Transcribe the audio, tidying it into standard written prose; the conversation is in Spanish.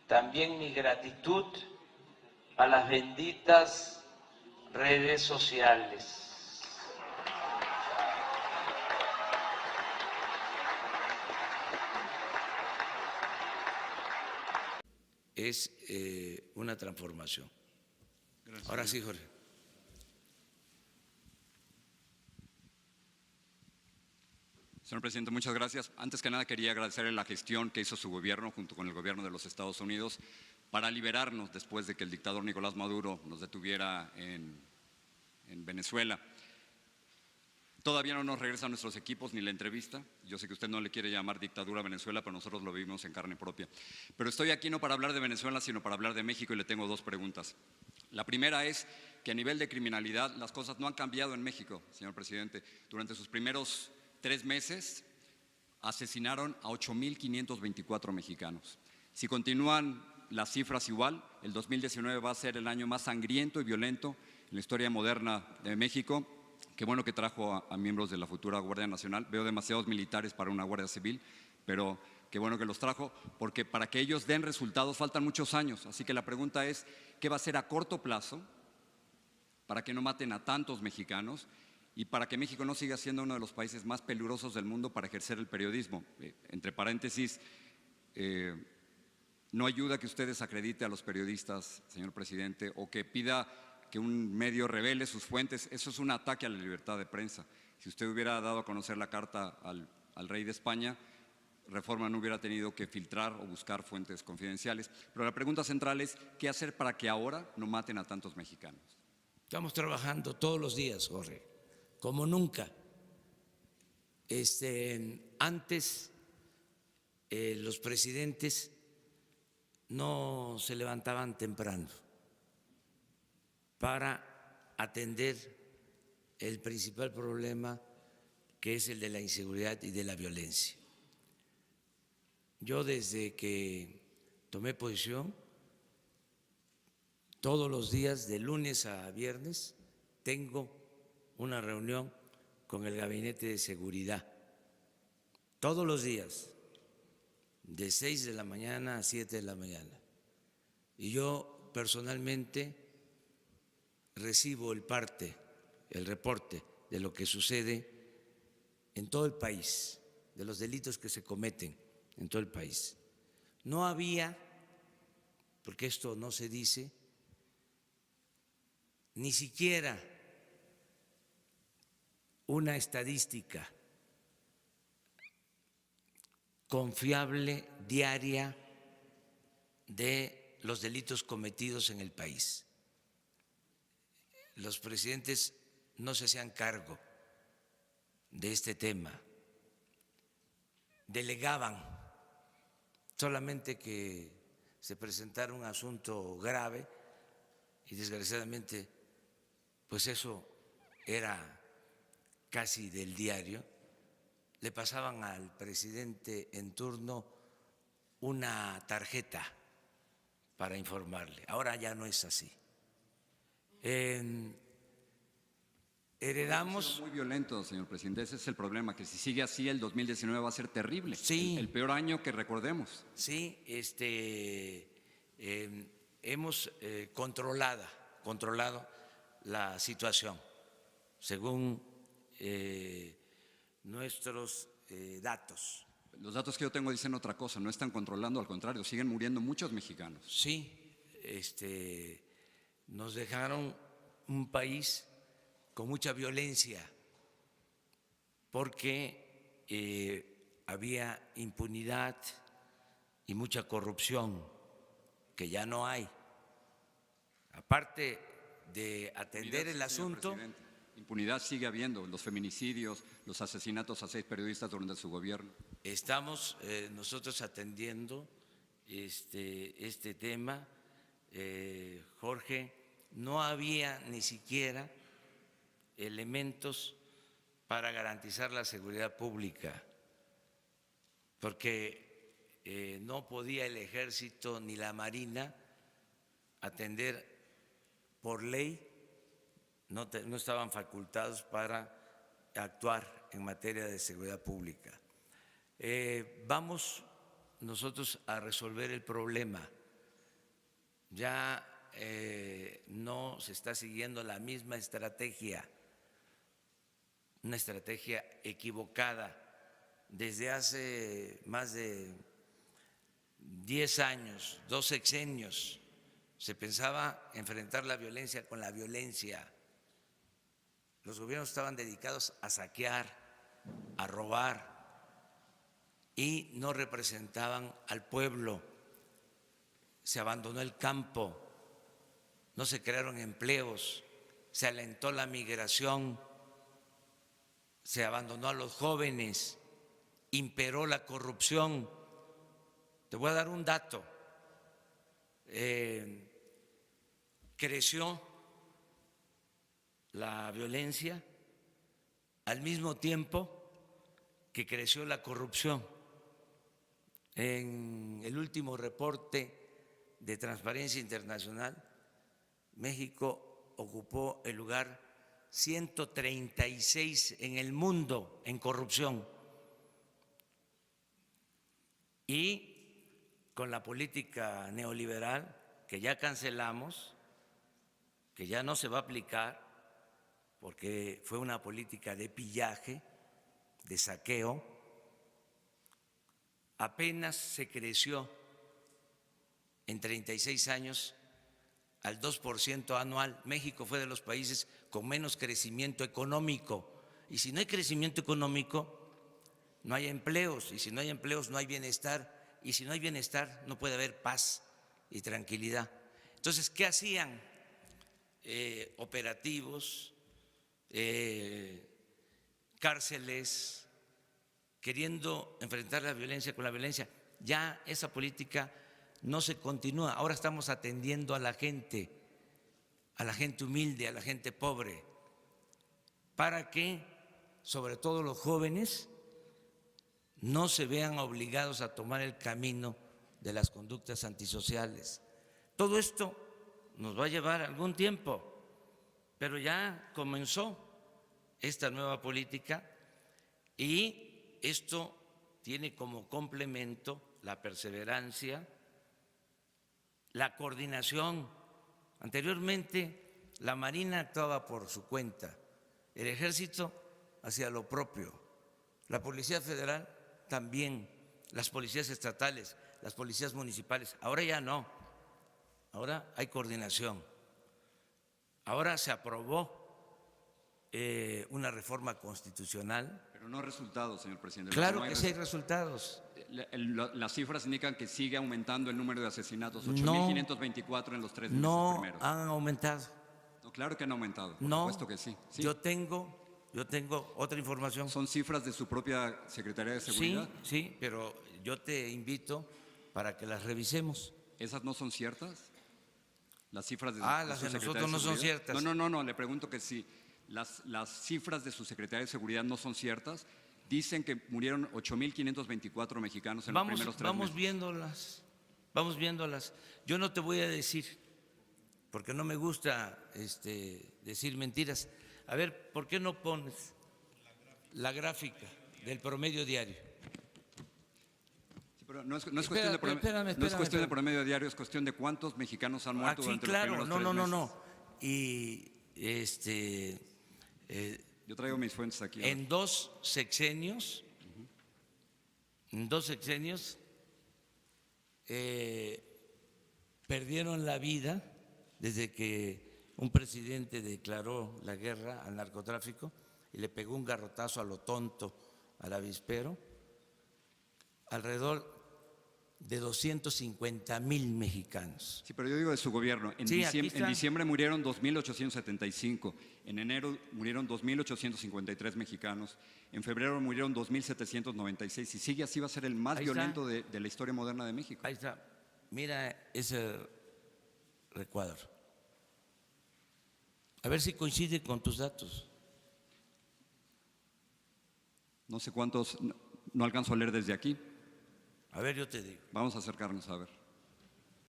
también mi gratitud a las benditas redes sociales. Es una transformación. Gracias. Ahora sí, Jorge. Señor presidente, muchas gracias. Antes que nada quería agradecerle la gestión que hizo su gobierno junto con el gobierno de los Estados Unidos para liberarnos después de que el dictador Nicolás Maduro nos detuviera en Venezuela. Todavía no nos regresan nuestros equipos ni la entrevista. Yo sé que usted no le quiere llamar dictadura a Venezuela, pero nosotros lo vivimos en carne propia. Pero estoy aquí no para hablar de Venezuela, sino para hablar de México y le tengo dos preguntas. La primera es que a nivel de criminalidad las cosas no han cambiado en México, señor presidente. Durante sus primeros 3 meses asesinaron a 8,524 mexicanos. Si continúan las cifras igual, el 2019 va a ser el año más sangriento y violento en la historia moderna de México. Qué bueno que trajo a miembros de la futura Guardia Nacional. Veo demasiados militares para una Guardia Civil, pero qué bueno que los trajo, porque para que ellos den resultados faltan muchos años. Así que la pregunta es, ¿qué va a hacer a corto plazo para que no maten a tantos mexicanos y para que México no siga siendo uno de los países más peligrosos del mundo para ejercer el periodismo? Entre paréntesis, no ayuda que usted desacredite a los periodistas, señor presidente, o que pida que un medio revele sus fuentes. Eso es un ataque a la libertad de prensa. Si usted hubiera dado a conocer la carta al rey de España, Reforma no hubiera tenido que filtrar o buscar fuentes confidenciales. Pero la pregunta central es, ¿qué hacer para que ahora no maten a tantos mexicanos? Estamos trabajando todos los días, Jorge, como nunca. Antes los presidentes no se levantaban temprano para atender el principal problema, que es el de la inseguridad y de la violencia. Yo desde que tomé posición, todos los días, de lunes a viernes, tengo una reunión con el Gabinete de Seguridad. Todos los días, de 6 de la mañana a 7 de la mañana. Y yo personalmente recibo el reporte de lo que sucede en todo el país, de los delitos que se cometen en todo el país. No había, porque esto no se dice, ni siquiera una estadística confiable diaria de los delitos cometidos en el país. Los presidentes no se hacían cargo de este tema, delegaban solamente que se presentara un asunto grave y desgraciadamente pues eso era casi del diario. Le pasaban al presidente en turno una tarjeta para informarle. Ahora ya no es así. Heredamos… Muy violento, señor presidente. Ese es el problema, que si sigue así el 2019 va a ser terrible. Sí. El peor año que recordemos. Sí, hemos controlado la situación según nuestros datos. Los datos que yo tengo dicen otra cosa, no están controlando, al contrario, siguen muriendo muchos mexicanos. Sí, nos dejaron un país con mucha violencia porque había impunidad y mucha corrupción que ya no hay. Aparte de atender el asunto… Impunidad sigue habiendo, los feminicidios, los asesinatos a 6 periodistas durante su gobierno. Estamos nosotros atendiendo este tema, Jorge. No había ni siquiera elementos para garantizar la seguridad pública, porque no podía el Ejército ni la Marina atender por ley, no estaban facultados para actuar en materia de seguridad pública. Vamos nosotros a resolver el problema ya no se está siguiendo la misma estrategia, una estrategia equivocada. Desde hace más de 10 años, 2 sexenios, se pensaba enfrentar la violencia con la violencia. Los gobiernos estaban dedicados a saquear, a robar y no representaban al pueblo. Se abandonó el campo, no se crearon empleos, se alentó la migración, se abandonó a los jóvenes, imperó la corrupción. Te voy a dar un dato. Creció la violencia al mismo tiempo que creció la corrupción. En el último reporte de Transparencia Internacional, México ocupó el lugar 136 en el mundo en corrupción. Y con la política neoliberal que ya cancelamos, que ya no se va a aplicar porque fue una política de pillaje, de saqueo, apenas se creció en 36 años al 2% anual. México fue de los países con menos crecimiento económico. Y si no hay crecimiento económico, no hay empleos, y si no hay empleos no hay bienestar, y si no hay bienestar no puede haber paz y tranquilidad. Entonces, ¿qué hacían? Operativos, cárceles, queriendo enfrentar la violencia con la violencia. Ya esa política no se continúa. Ahora estamos atendiendo a la gente humilde, a la gente pobre, para que, sobre todo los jóvenes, no se vean obligados a tomar el camino de las conductas antisociales. Todo esto nos va a llevar algún tiempo, pero ya comenzó esta nueva política y esto tiene como complemento la perseverancia, la coordinación. Anteriormente la Marina actuaba por su cuenta, el Ejército hacía lo propio, la Policía Federal también, las policías estatales, las policías municipales. Ahora ya no, ahora hay coordinación. Ahora se aprobó una reforma constitucional. Pero no resultados, señor presidente. Claro que sí hay resultados. Las cifras indican que sigue aumentando el número de asesinatos, 8.524 en los 3 meses primeros. No han aumentado. No, claro que han aumentado, por No, supuesto que sí. Sí. Yo tengo otra información. ¿Son cifras de su propia Secretaría de Seguridad? Sí, pero yo te invito para que las revisemos. ¿Esas no son ciertas? ¿Las cifras de las su de Secretaría nosotros no son Seguridad? ciertas. No, le pregunto que si las cifras de su Secretaría de Seguridad no son ciertas. Dicen que murieron 8.524 mexicanos en los primeros 3 meses. Vamos viéndolas. Yo no te voy a decir, porque no me gusta decir mentiras. A ver, ¿por qué no pones la gráfica del promedio diario? Sí, pero no es cuestión de promedio diario, es cuestión de cuántos mexicanos han muerto durante los primeros 3 meses. No. Y yo traigo mis fuentes aquí. En 2 sexenios, perdieron la vida desde que un presidente declaró la guerra al narcotráfico y le pegó un garrotazo a lo tonto al avispero, alrededor de 250,000 mexicanos. Sí, pero yo digo de su gobierno. En diciembre murieron 2.875, en enero murieron 2.853 mexicanos, en febrero murieron 2.796, y sigue así va a ser el más violento de la historia moderna de México. Ahí está, mira ese recuadro. A ver si coincide con tus datos. No sé cuántos, no alcanzo a leer desde aquí. A ver, yo te digo. Vamos a acercarnos a ver.